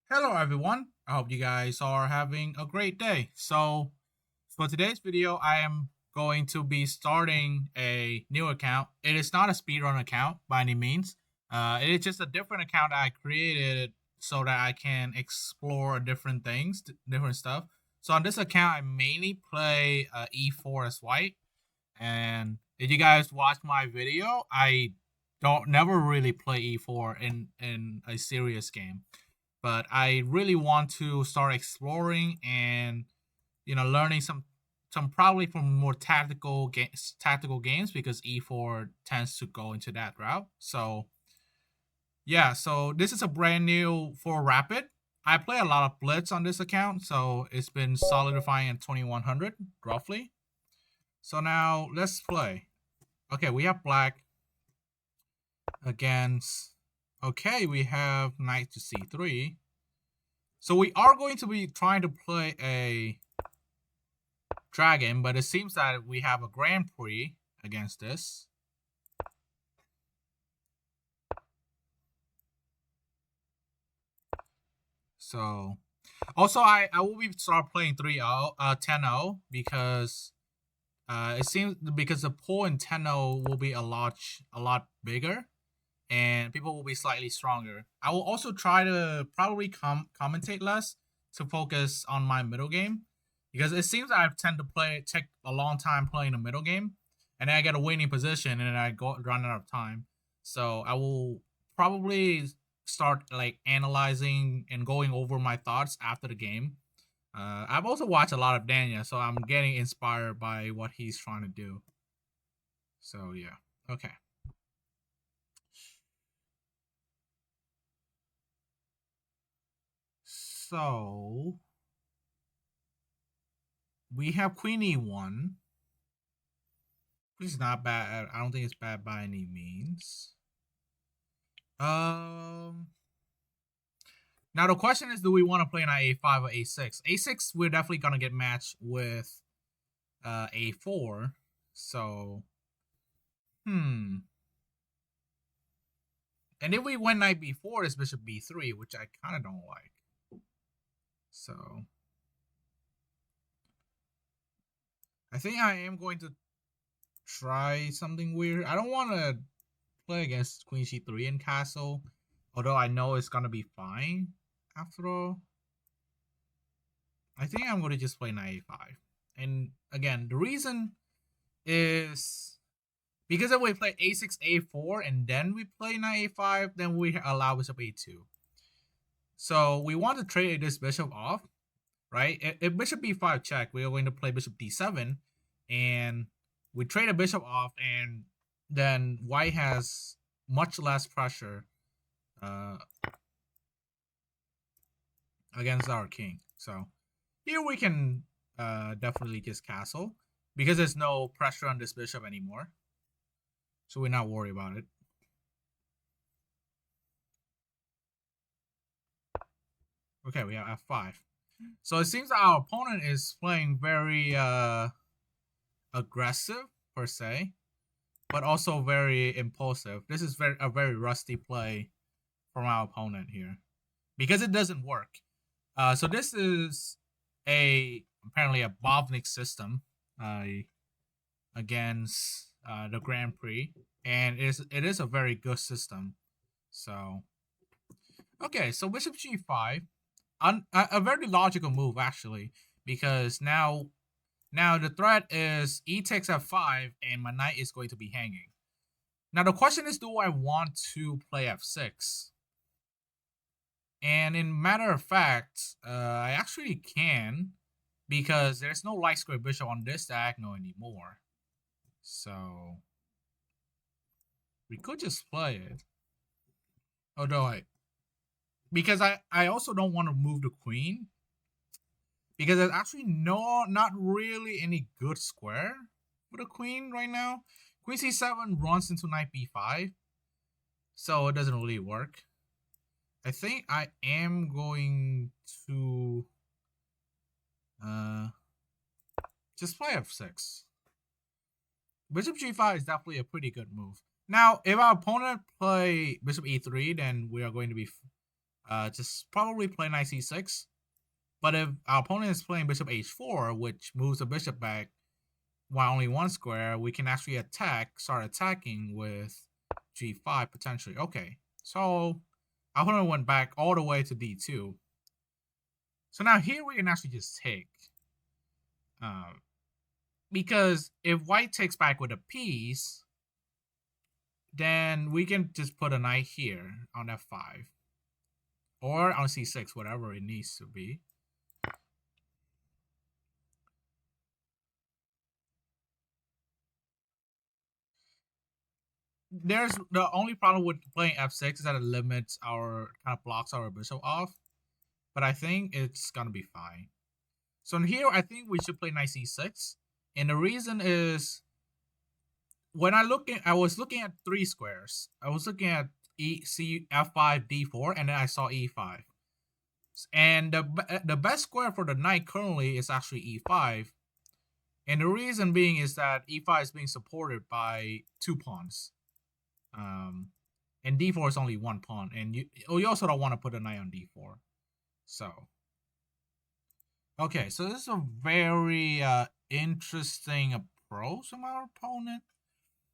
Hello everyone, I hope you guys are having a great day. So for today's video, I am going to be starting a new account. It is not a speedrun account by any means. It is just a different account I created so that I can explore different things, different stuff. So on this account, I mainly play E4 as white. And if you guys watch my video, I don't never really play E4 in a serious game, but I really want to start exploring and learning some probably from more tactical games because E4 tends to go into that route. So yeah, so this is a brand new for Rapid. I play a lot of Blitz on this account, so it's been solidifying at 2100 roughly. So now let's play. Okay, we have black against. Okay, we have knight to c3. So we are going to be trying to play a dragon, but it seems that we have a Grand Prix against this. So also I will be start playing 3-0, 10-0 because it seems because the pool in 10-0 will be a lot bigger and people will be slightly stronger. I will also try to probably commentate less to focus on my middle game because it seems I tend to take a long time playing the middle game, and then I get a winning position and then I go run out of time. So I will probably start like analyzing and going over my thoughts after the game. I've also watched a lot of Daniel, so I'm getting inspired by what he's trying to do. So yeah, okay. So we have Queen E1, which is not bad. I don't think it's bad by any means. Um. Now the question is, do we want to play knight A5 or A6? A6, we're definitely gonna get matched with A4. So, hmm. And if we win knight B4, it's bishop B3, which I kind of don't like. So, I think I am going to try something weird. I don't want to play against Queen C3 in castle, although I know it's gonna be fine after all. I think I'm gonna just play knight A5. And again, the reason is because if we play A6, A4, and then we play knight A5, then we allow bishop A2. So we want to trade this bishop off, right? If bishop B5 check, we are going to play bishop D7, and we trade a bishop off, and then white has much less pressure uh, against our king. So here we can definitely just castle because there's no pressure on this bishop anymore. So we're not worried about it. Okay, we have F5. So it seems our opponent is playing very aggressive per se, but also very impulsive. This is a very rusty play from our opponent here because it doesn't work. So this is apparently a Bovnik system against the Grand Prix, and it is a very good system. So okay, so bishop g5, a very logical move actually, because now the threat is e takes f5 and my knight is going to be hanging. Now the question is, do I want to play f6? And in matter of fact, I actually can, because there's no light square bishop on this diagonal anymore. So we could just play it. Although because I also don't want to move the queen, because there's actually not really any good square for the queen right now. Queen c7 runs into knight b5, so it doesn't really work. I think I am going to just play f6. Bishop g5 is definitely a pretty good move. Now, if our opponent play bishop e3, then we are going to be Just probably play knight c6. But if our opponent is playing bishop h4, which moves the bishop back while only one square, we can actually start attacking with g5 potentially. Okay, so our opponent went back all the way to d2. So now here we can actually just take. Because if white takes back with a piece, then we can just put a knight here on f5. Or on c6, whatever it needs to be. There's the only problem with playing f6 is that it limits our kind of blocks our bishop off, but I think it's gonna be fine. So here I think we should play knight c6, and the reason is when I was looking at three squares. I was looking at f5 d4, and then I saw e5, and the best square for the knight currently is actually e5, and the reason being is that e5 is being supported by two pawns. And d4 is only one pawn, and you also don't want to put a knight on d4. So, okay, so this is a very interesting approach from our opponent.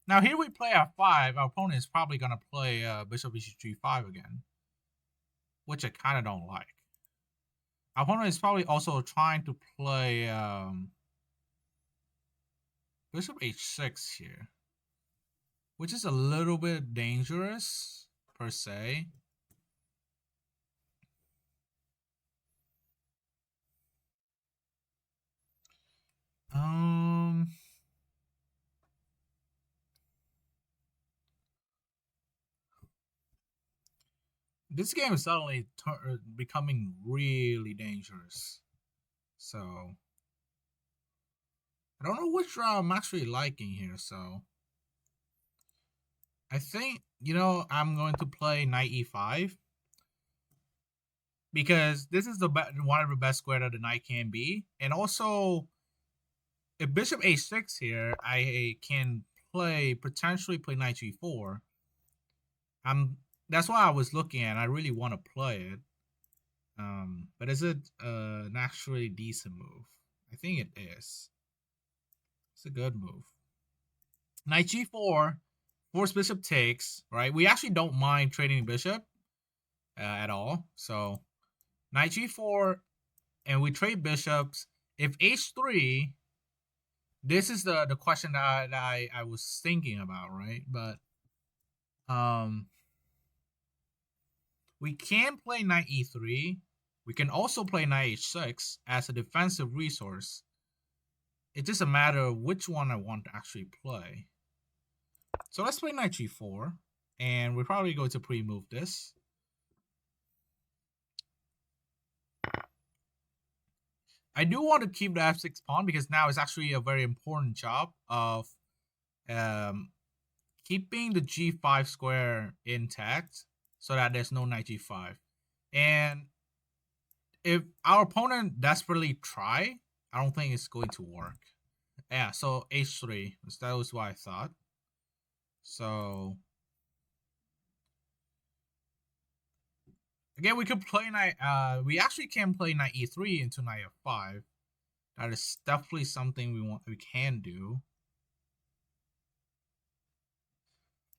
Now here we play f5. Our opponent is probably gonna play bishop g5 again, which I kind of don't like. Our opponent is probably also trying to play bishop h6 here, which is a little bit dangerous per se. This game is suddenly becoming really dangerous. So I don't know which route I'm actually liking here. So I think, I'm going to play knight e5 because this is one of the best square that the knight can be. And also, if bishop h6 here, I can potentially play knight g4. That's why I was looking at. I really want to play it. But is it an actually decent move? I think it is. It's a good move. Knight g4, force bishop takes, right? We actually don't mind trading bishop at all. So knight g4, and we trade bishops. If h3, this is the question that I was thinking about, right? But we can play knight e3. We can also play knight h6 as a defensive resource. It's just a matter of which one I want to actually play. So let's play knight g4, and we're probably going to pre-move this. I do want to keep the f6 pawn because now it's actually a very important job of keeping the g5 square intact so that there's no knight g5. And if our opponent desperately try, I don't think it's going to work. Yeah, so h3. That was what I thought. So again, we could play knight. We actually can play knight e3 into knight f5. That is definitely something we can do.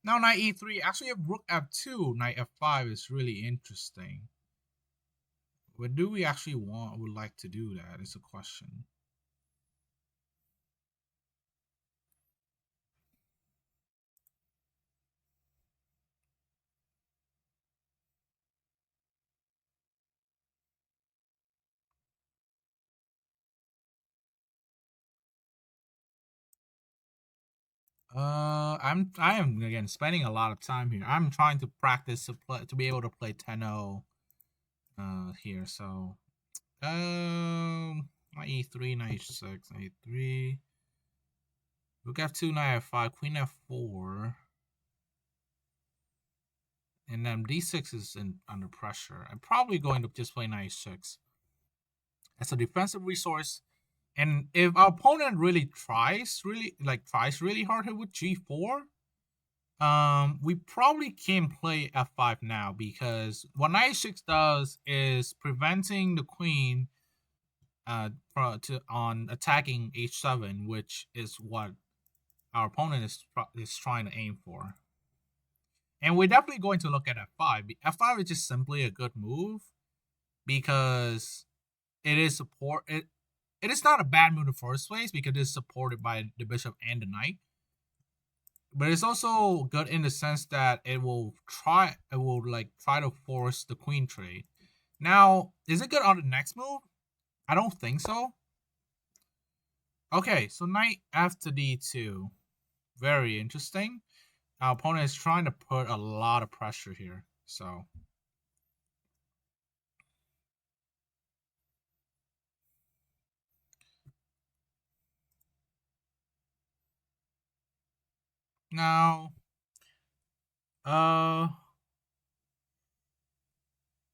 Now knight e3. Actually, if rook f2, knight f5 is really interesting. But do we actually would like to do that? Is a question. I am again spending a lot of time here. I'm trying to practice to be able to play 10-0 here. So knight e3, knight h6, knight e3. Rook f2, knight f5, queen f4. And then d6 is under pressure. I'm probably going to just play knight h6 as a defensive resource. And if our opponent really tries really hard here with g4, We probably can't play f5 now because what knight h6 does is preventing the queen on attacking h7, which is what our opponent is trying to aim for. And we're definitely going to look at f5. F5 is just simply a good move because it is it is not a bad move in the first place because it is supported by the bishop and the knight. But it's also good in the sense that it will try to force the queen trade. Now, is it good on the next move? I don't think so. Okay, so knight f to d2. Very interesting. Our opponent is trying to put a lot of pressure here. So now uh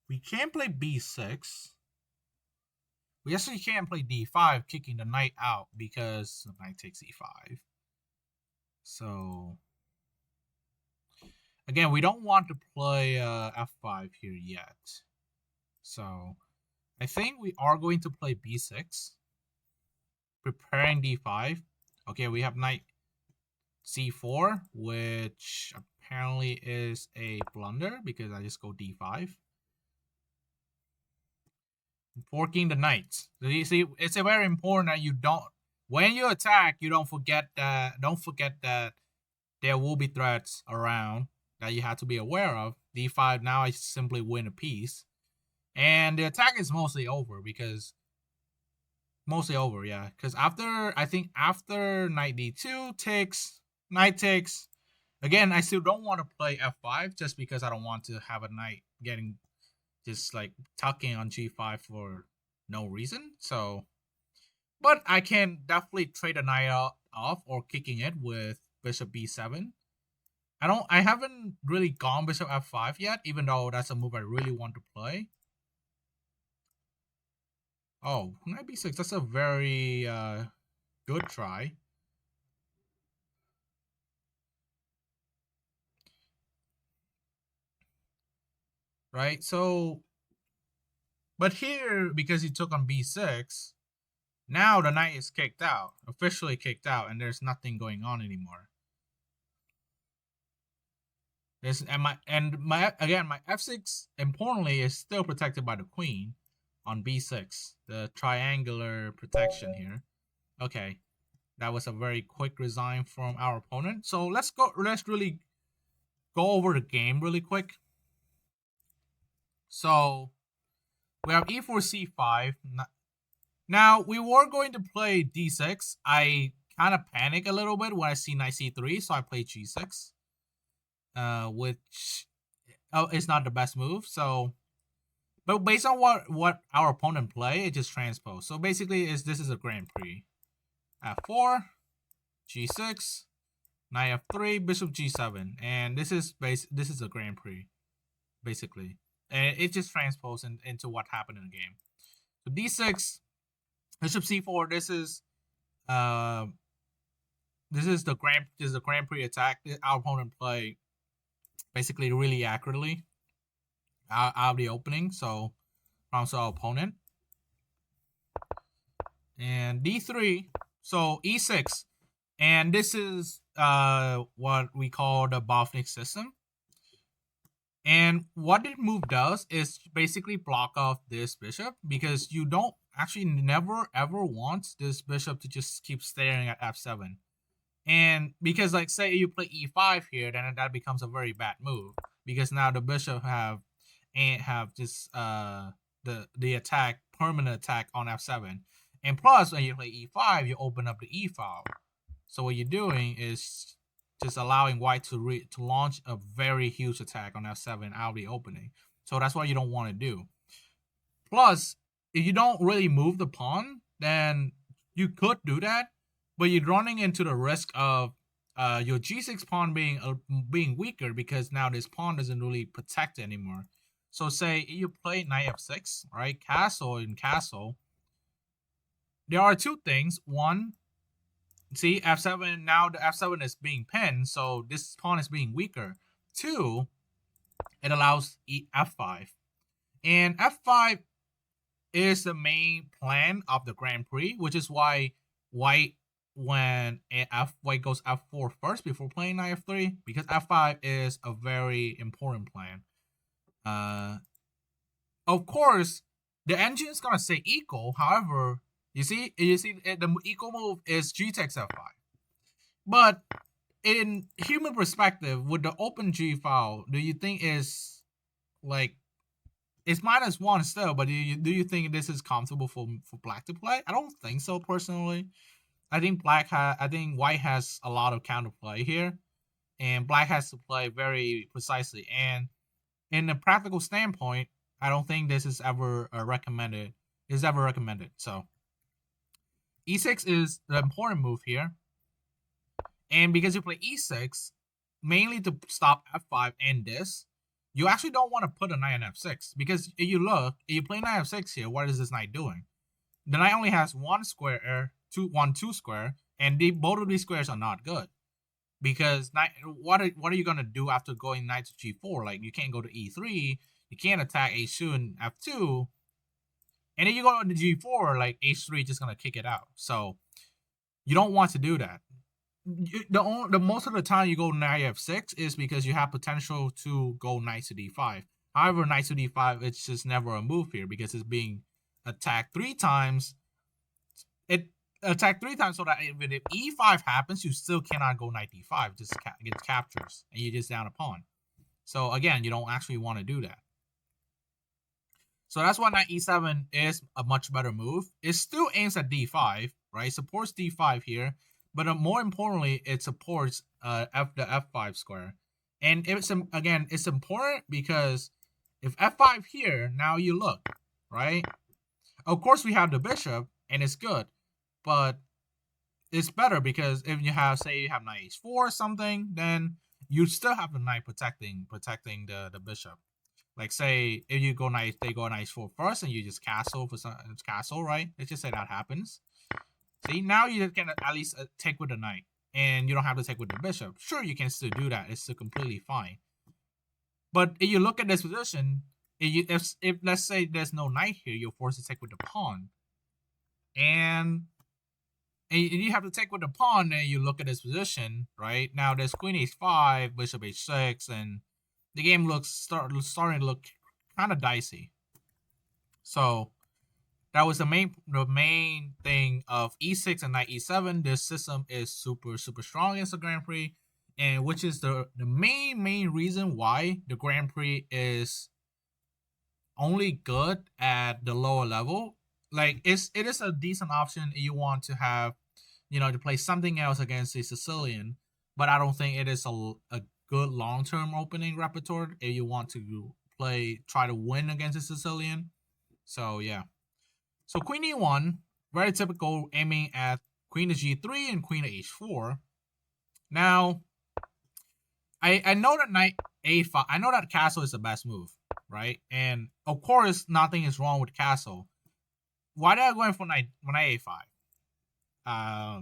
we can't play b6. We actually can't play d5, kicking the knight out because the knight takes e5. So again, we don't want to play f5 here yet. So I think we are going to play b6, preparing d5. Okay, we have knight c4, which apparently is a blunder because I just go d5. Forking the knights. So you see, it's very important that you don't, when you attack, you don't forget that there will be threats around that you have to be aware of. d5, now I simply win a piece. And the attack is mostly over, yeah. Because after knight d2 takes, knight takes, again, I still don't want to play f5 just because I don't want to have a knight getting just like tucking on g5 for no reason. So, but I can definitely trade a knight off or kicking it with bishop b7. I haven't really gone bishop f5 yet, even though that's a move I really want to play. Oh, knight b6, that's a very good try. Right, so, but here, because he took on b6, now the knight is kicked out, officially kicked out, and there's nothing going on anymore. This and my f6 importantly is still protected by the queen on b6, the triangular protection here. Okay, that was a very quick resign from our opponent. So let's really go over the game really quick. So we have e4 c5. Now we were going to play d6. I kind of panic a little bit when I see knight c3, so I play g6, which is not the best move. So, but based on what our opponent play, it just transpose. So basically, this is a Grand Prix. f4, g6, knight f3, bishop g7, and this is a Grand Prix, basically, and it just transposed into what happened in the game. So d6, bishop c4. This is the Grand Prix attack. Our opponent play basically really accurately out of the opening, so from our opponent. And d3, so e6, and this is what we call the Bofnik system. And what this move does is basically block off this bishop because you don't actually never ever want this bishop to just keep staring at f7. And because like say you play e5 here, then that becomes a very bad move because now the bishop have this the attack, permanent attack on f7. And plus when you play e5, you open up the e file. So what you're doing is just allowing white to launch a very huge attack on f7 out of the opening. So that's what you don't want to do. Plus, if you don't really move the pawn, then you could do that, but you're running into the risk of your g6 pawn being weaker because now this pawn doesn't really protect anymore. So say you play knight f6, right? Castle in castle. There are two things. One, See, f7, now the f7 is being pinned, so this pawn is being weaker. 2, it allows f5. And f5 is the main plan of the Grand Prix, which is why white white goes f4 first before playing knight f3, because f5 is a very important plan. Of course, the engine is gonna say equal. However, you see the equal move is g takes f5. But in human perspective, with the open g file, do you think is like it's -1 still? But do you think this is comfortable for black to play? I don't think so personally. I think white has a lot of counterplay here, and black has to play very precisely. And in a practical standpoint, I don't think this is ever recommended. So e6 is the important move here, and because you play e6, mainly to stop f5 and this, you actually don't want to put a knight on f6, because if you play knight f6 here, what is this knight doing? The knight only has one square, two square, and both of these squares are not good. Because what are you gonna do after going knight to g4? Like, you can't go to e3, you can't attack h2 and f2, and then you go to g4, like h3 just gonna kick it out. So you don't want to do that. The most of the time you go knight f6 is because you have potential to go knight to d5. However, knight to d5, it's just never a move here because it's being attacked 3 times. It attacked 3 times, so that even if e5 happens, you still cannot go knight d5. Just gets captures, and you just down a pawn. So again, you don't actually want to do that. So that's why knight e7 is a much better move. It still aims at d5, right? It supports d5 here, but more importantly, it supports the f5 square. And it's important because if f5 here, now you look, right? Of course, we have the bishop, and it's good, but it's better because if you have, say, you have knight h4 or something, then you still have the knight protecting the bishop. Like, say if you go knight, they go knight h4 first, and you just castle for some castle, right? Let's just say that happens. See, now you can at least take with the knight, and you don't have to take with the bishop. Sure, you can still do that; it's still completely fine. But if you look at this position, if let's say there's no knight here, you're forced to take with the pawn, and you have to take with the pawn, and you look at this position, right? Now there's queen h5, bishop h6, and the game starting to look kind of dicey. So that was the main thing of e6 and knight e7. This system is super strong against the Grand Prix, and which is the main reason why the Grand Prix is only good at the lower level. Like, it is a decent option if you want to have, to play something else against the Sicilian, but I don't think it is a good long-term opening repertoire if you want to try to win against the Sicilian. So yeah. So queen e1, very typical, aiming at queen to g3 and queen to h4. Now, I know that knight a5, I know that castle is the best move, right? And of course, nothing is wrong with castle. Why did I go in for knight a5? I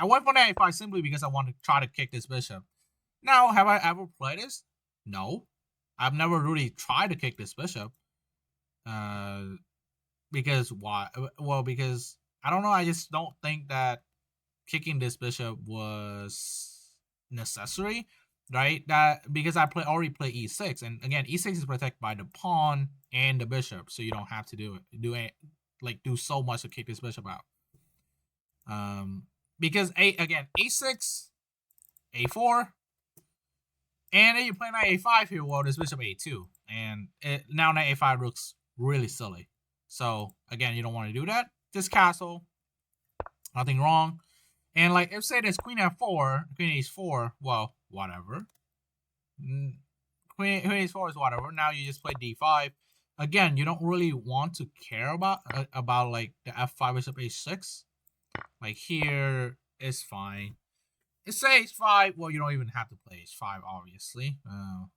went for knight a5 simply because I want to try to kick this bishop. Now, have I ever played this? No. I've never really tried to kick this bishop. Because why? Well, because I don't know. I just don't think that kicking this bishop was necessary, right? That because I already play e6, and again, e6 is protected by the pawn and the bishop, so you don't have to do so much to kick this bishop out. Because a6, a4, and then you play knight a5 here. Well, this bishop a2, and now knight a5 looks really silly. So again, you don't want to do that. Just castle, nothing wrong. And like, if say there's queen f4, queen h4, well, whatever. Queen h4 is whatever. Now you just play d5. Again, you don't really want to care about like the f5 bishop h6. Like, here is fine. It's say h5. Well, you don't even have to play h5, obviously.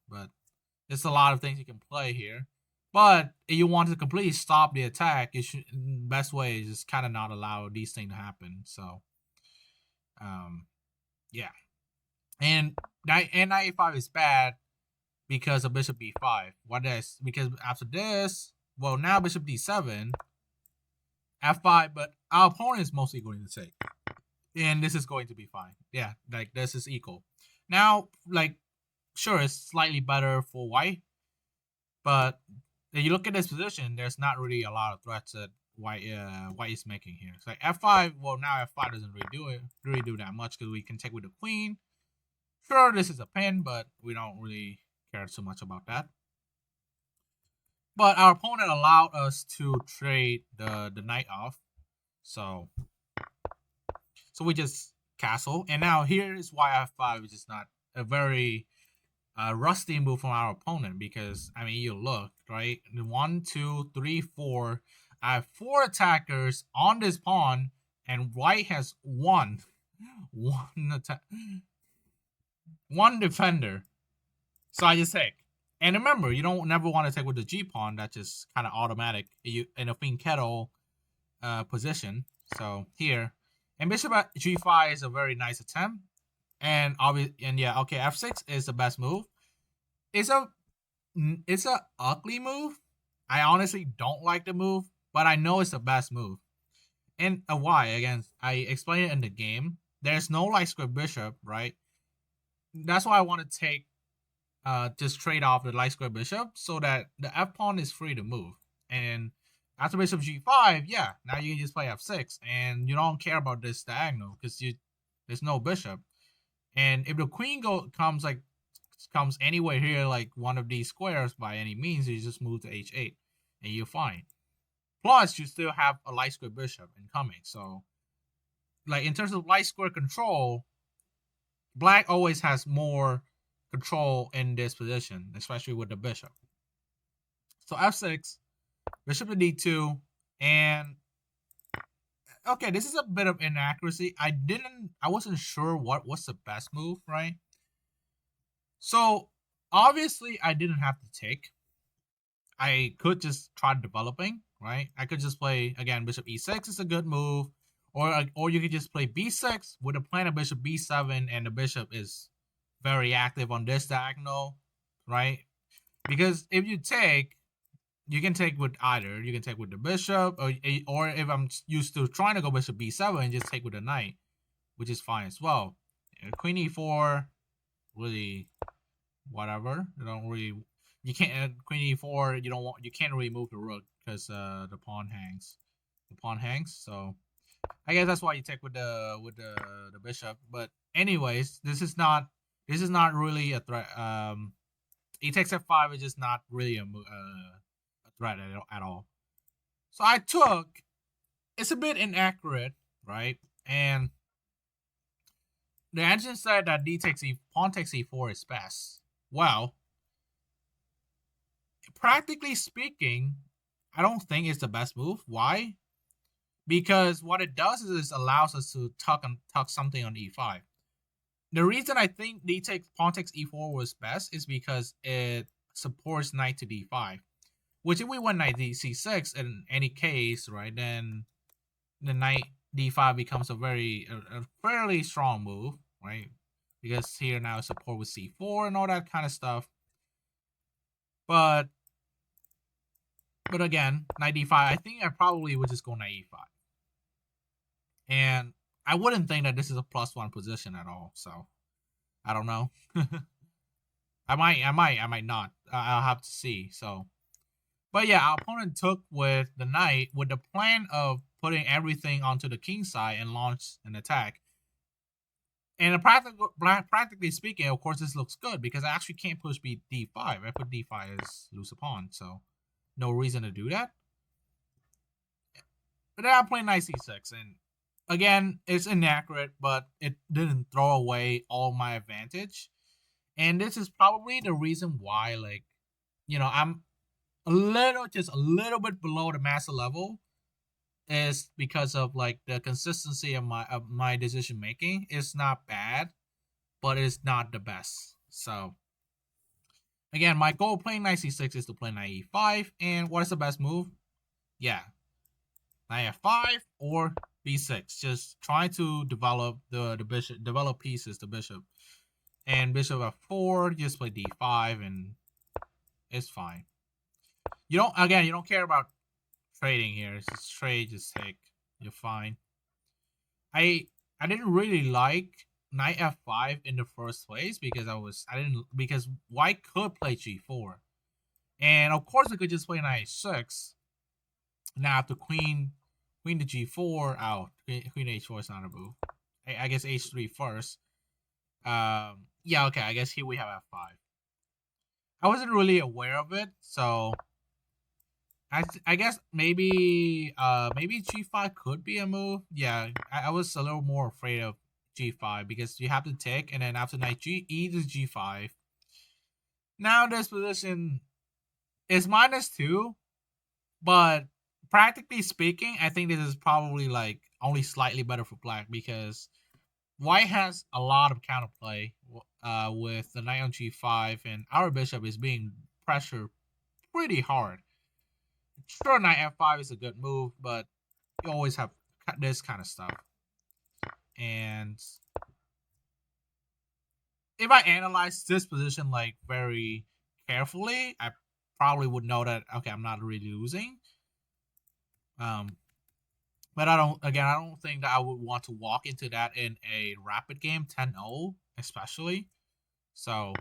But there's a lot of things you can play here. But if you want to completely stop the attack, best way is just kind of not allow these things to happen. So Yeah, and knight e5 is bad because of bishop b5. What is because after this, well now bishop d7, f5, but our opponent is mostly going to take, and this is going to be fine. Yeah, like this is equal. Now, like sure, it's slightly better for white, but if you look at this position, there's not really a lot of threats that white is making here. It's like f5. Well, now f5 doesn't really do that much because we can take with the queen. Sure, this is a pin, but we don't really care so much about that. But our opponent allowed us to trade the knight off, so we just castle. And now here is why f5 is just not a very rusty move from our opponent, because I mean you look right, 1, 2, 3, 4. I have 4 attackers on this pawn, and white has one defender. So I just take. And remember, you don't never want to take with the G pawn. That's just kind of automatic in a fianchetto position. So here, and bishop at G5 is a very nice attempt. And yeah, okay, F6 is the best move. It's a ugly move. I honestly don't like the move, but I know it's the best move. And why? Again, I explained it in the game. There's no light square bishop, right? That's why I want to take just trade off the light square bishop so that the f pawn is free to move. And after bishop g5, yeah, now you can just play f6, and you don't care about this diagonal because there's no bishop. And if the queen comes anywhere here, like one of these squares by any means, you just move to h8 and you're fine. Plus, you still have a light square bishop incoming. So, like in terms of light square control, black always has more control in this position, especially with the bishop. So f6, bishop to d2, and okay, this is a bit of inaccuracy. I wasn't sure what's the best move, right? So obviously I didn't have to take. I could just try developing, right? I could just play again bishop e6 is a good move, or you could just play b6 with a plan of bishop b7, and the bishop is very active on this diagonal, right? Because if you take, you can take with either. You can take with the bishop, or if I'm used to trying to go bishop b7, just take with the knight, which is fine as well. Queen e4, really, whatever. You don't really, you can't queen e4. You can't really move the rook because the pawn hangs. The pawn hangs, so I guess that's why you take with the bishop. But anyways, this is not really a threat. E takes f5 is just not really a threat at all. So I took. It's a bit inaccurate, right? And the engine said that pawn takes e4 is best. Well, practically speaking, I don't think it's the best move. Why? Because what it does is it allows us to tuck something on e5. The reason I think pawn takes e4 was best is because it supports knight to d5. Which if we went knight c6 in any case, right, then the knight d5 becomes a fairly strong move, right? Because here now support with c4 and all that kind of stuff. But again, knight d5, I think I probably would just go knight e5. And I wouldn't think that this is a +1 position at all, so I don't know. I might not. I'll have to see. So, but yeah, our opponent took with the knight with the plan of putting everything onto the king side and launch an attack. And practically speaking, of course, this looks good because I actually can't push d5. I put d5 as lose a pawn, so no reason to do that. But then I play knight c6, and again, it's inaccurate, but it didn't throw away all my advantage. And this is probably the reason why, like, I'm just a little bit below the master level, is because of like the consistency of my decision making. It's not bad, but it's not the best. So again, my goal playing knight c6 is to play knight e5. And what is the best move? Yeah, knight f5 or b6, just trying to develop the bishop, develop pieces, the bishop. And bishop f4, just play d5, and it's fine. You don't, again, you don't care about trading here. It's just trade, just take. You're fine. I didn't really like knight f5 in the first place because white could play g4. And of course I could just play knight h6. Now after queen to g4, queen h4 is not a move. I guess h3 first. Yeah, okay, I guess here we have f5. I wasn't really aware of it, so I guess maybe g5 could be a move. Yeah, I was a little more afraid of g5 because you have to take, and then after knight e to g5. Now this position is -2, but practically speaking, I think this is probably like only slightly better for black because white has a lot of counterplay with the knight on g5, and our bishop is being pressured pretty hard. Sure, knight f5 is a good move, but you always have this kind of stuff. And if I analyze this position like very carefully, I probably would know that okay, I'm not really losing. But I don't think that I would want to walk into that in a rapid game, 10-0 especially. So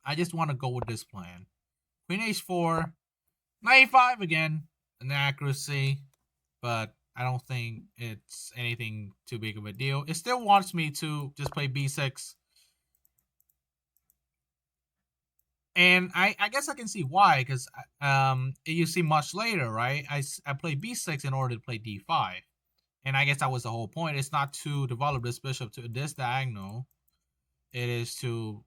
I just want to go with this plan. Queen h4, knight e5 again, an accuracy, but I don't think it's anything too big of a deal. It still wants me to just play b6. And I guess I can see why, because you see much later, right? I played b6 in order to play d5. And I guess that was the whole point. It's not to develop this bishop to this diagonal. It is to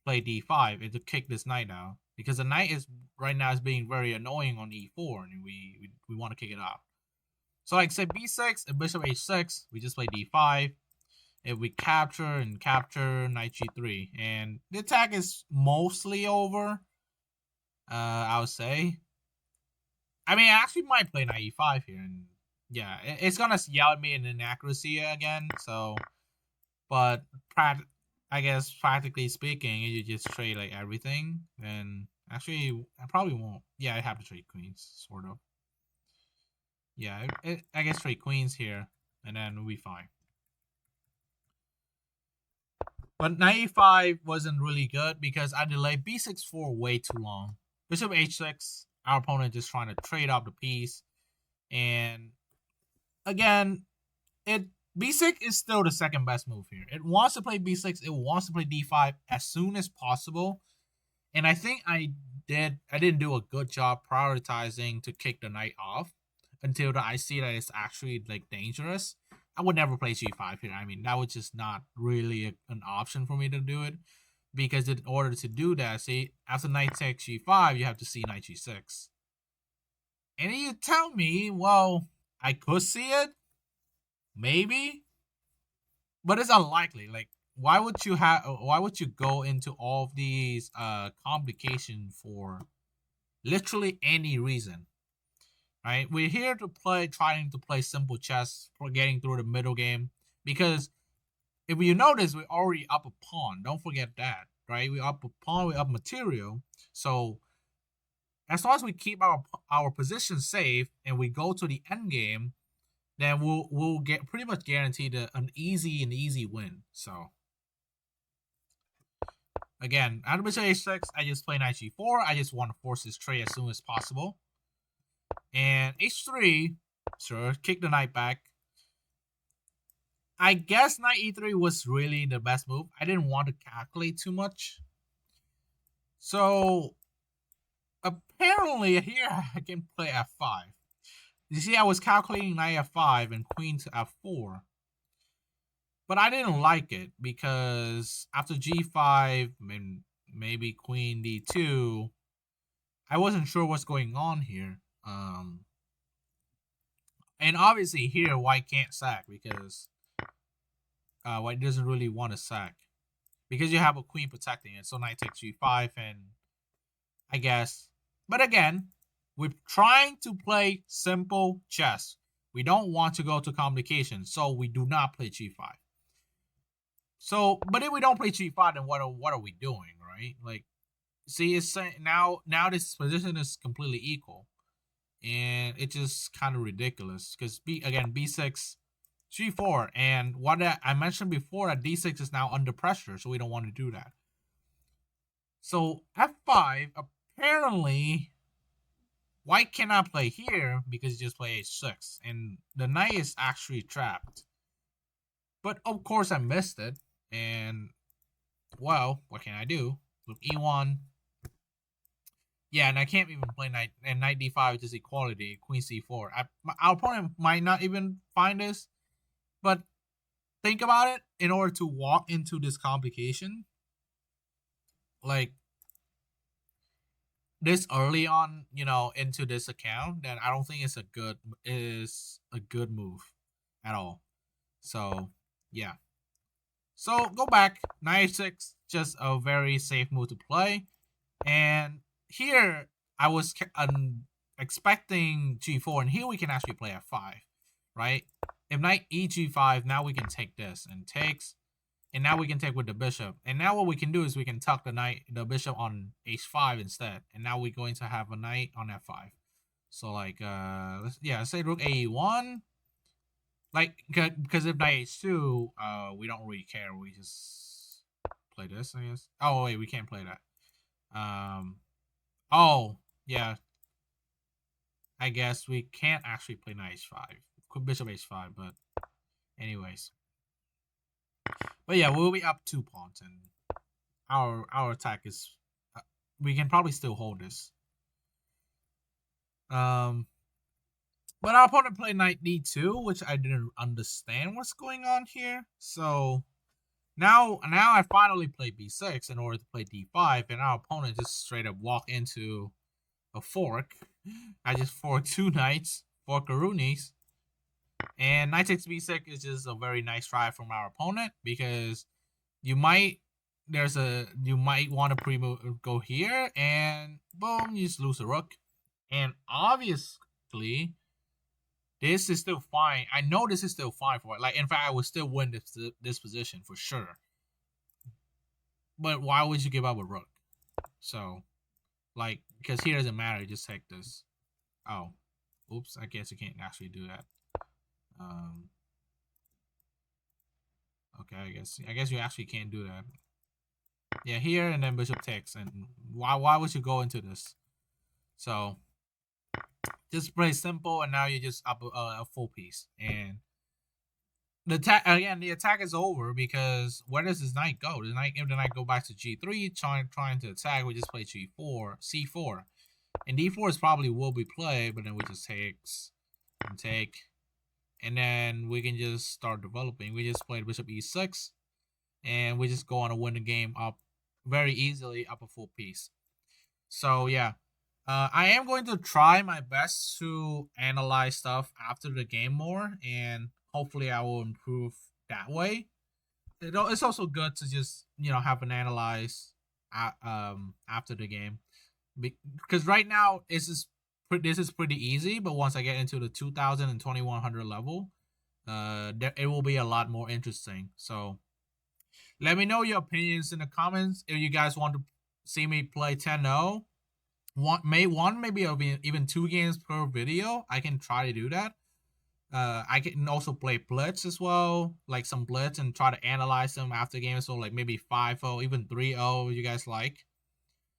play d5 and to kick this knight out. Because the knight is right now is being very annoying on e4, and we want to kick it out. So like say b6 and bishop h6, we just play d5. If we capture knight g3, and the attack is mostly over. I would say. I mean, I actually might play knight e5 here, and yeah, it's gonna yell at me in inaccuracy again. So, but I guess practically speaking, you just trade like everything. And actually, I probably won't. Yeah, I have to trade queens, sort of. Yeah, I guess trade queens here, and then we'll be fine. But knight e5 wasn't really good because I delayed b6 for way too long. Bishop h6, our opponent just trying to trade off the piece. And again, b6 is still the second best move here. It wants to play b6, it wants to play d5 as soon as possible. And I think I didn't do a good job prioritizing to kick the knight off until I see that it's actually like dangerous. I would never play g5 here. I mean, that was just not really an option for me to do it. Because in order to do that, see, after knight takes g5, you have to see knight g6. And then you tell me, well, I could see it. Maybe. But it's unlikely. Like, why would you go into all of these complications for literally any reason? Right? We're here to trying to play simple chess for getting through the middle game. Because if you notice, we're already up a pawn. Don't forget that, right? We up a pawn, we up material. So as long as we keep our position safe and we go to the end game, then we'll get pretty much guaranteed an easy win. So again, out of bishop h6, I just play knight g4. I just want to force this trade as soon as possible. And h3, sure, kick the knight back. I guess knight e3 was really the best move. I didn't want to calculate too much. So apparently here I can play f5. You see, I was calculating knight f5 and queen to f4. But I didn't like it because after g5 and maybe queen d2, I wasn't sure what's going on here. And obviously here white can't sack because white doesn't really want to sack. Because you have a queen protecting it. So knight takes g5 and I guess. But again, we're trying to play simple chess. We don't want to go to complications, so we do not play g5. So, but if we don't play g5, then what are we doing, right? Like, see, it's now this position is completely equal, and it's just kind of ridiculous because b6, g4, and what I mentioned before that d6 is now under pressure, so we don't want to do that. So f5, apparently white cannot play here because he just played h6, and the knight is actually trapped. But of course I missed it, and well, what can I do? With e1, yeah, and I can't even play knight, and knight d5 is just equality, queen c4. Our opponent might not even find this, but think about it. In order to walk into this complication, like this early on, into this account, then I don't think it's a good move at all. So yeah. So go back, knight h6, just a very safe move to play. And here I was expecting g4, and here we can actually play f5, right? If knight eg5, now we can take this and takes, and now we can take with the bishop. And now what we can do is we can tuck the bishop on h5 instead. And now we're going to have a knight on f5. So like, let's say rook ae1. Like, because if knight h2, we don't really care. We just play this, I guess. Oh wait, we can't play that. Oh yeah. I guess we can't actually play knight h5. Bishop h5, but anyways. But yeah, we'll be up 2 pawns, and our attack is we can probably still hold this. But our opponent played knight d2, which I didn't understand what's going on here. So now I finally play b6 in order to play d5, and our opponent just straight up walked into a fork. I just forked 2 knights, 4 Karunis. And knight takes b6 is just a very nice try from our opponent, because you might want to pre-move, go here, and boom, you just lose a rook. And obviously, this is still fine. I know this is still fine for it. Like, in fact, I would still win this position for sure. But why would you give up a rook? So, like, because here doesn't matter. Just take this. Oh, oops. I guess you can't actually do that. Okay, I guess you actually can't do that. Yeah, here, and then bishop takes, and why would you go into this? So just play simple, and now you're just up a full piece, and the attack is over, because where does this knight go? If the knight go back to g3, trying to attack, we just play g4, c4, and d4 is probably will be played, but then we just takes and take. And then we can just start developing. We just played bishop e6, and we just go on to win the game up very easily, up a full piece. So yeah, I am going to try my best to analyze stuff after the game more, and hopefully I will improve that way. It's also good to just have an analyze after the game, because right now this is pretty easy, but once I get into the 2000 and 2100 level, it will be a lot more interesting. So let me know your opinions in the comments. If you guys want to see me play 10-0, maybe even 2 games per video, I can try to do that. I can also play blitz as well, like some blitz, and try to analyze them after games. So like maybe 5-0, even 3-0, you guys like.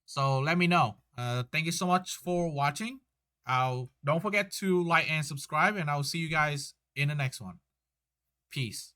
So let me know. Thank you so much for watching. Don't forget to like and subscribe, and I'll see you guys in the next one. Peace.